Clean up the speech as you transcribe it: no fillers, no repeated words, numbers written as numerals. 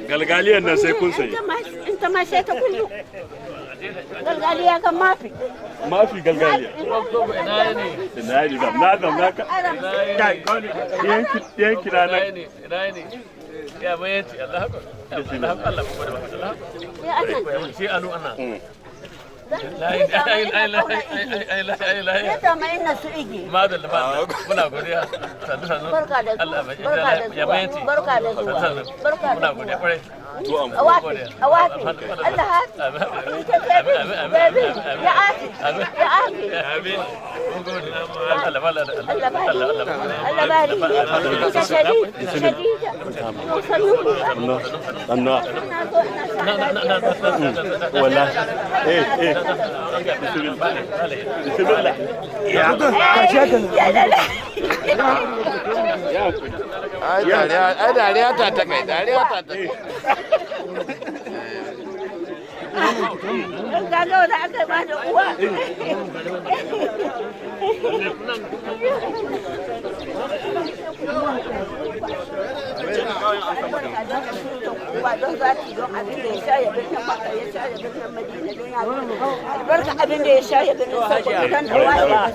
galgaliyan nan sai kun sayi Ita ma sai ta kullu. Galgaliya kan mafi. mafi galgaliya ina ne na ka kai gani yanki na ya bayanci Allah Allah Ya Allah. shi anu ana Ya ta mai na su igi. madalla muna godiya sannu Barka da Allah zuwa. ya bayanci Barka da zuwa. Barka da muna godiya kwarai Awafi, awafi. Allah hafi. Baby, ya afi. Ya afi. amin mun gode Allah bala Allah bari. Allah bari. Ita Shadija. anna wallahi bismillah ya ai dariya ta ta kai dariya ta ta Gaga da aka ba da uwa. Ba don zaki don abin da ya sha ya birnin Makka ya sha ya birnin Madina don ya albarka abin da ya sha ya birnin Sokoto don da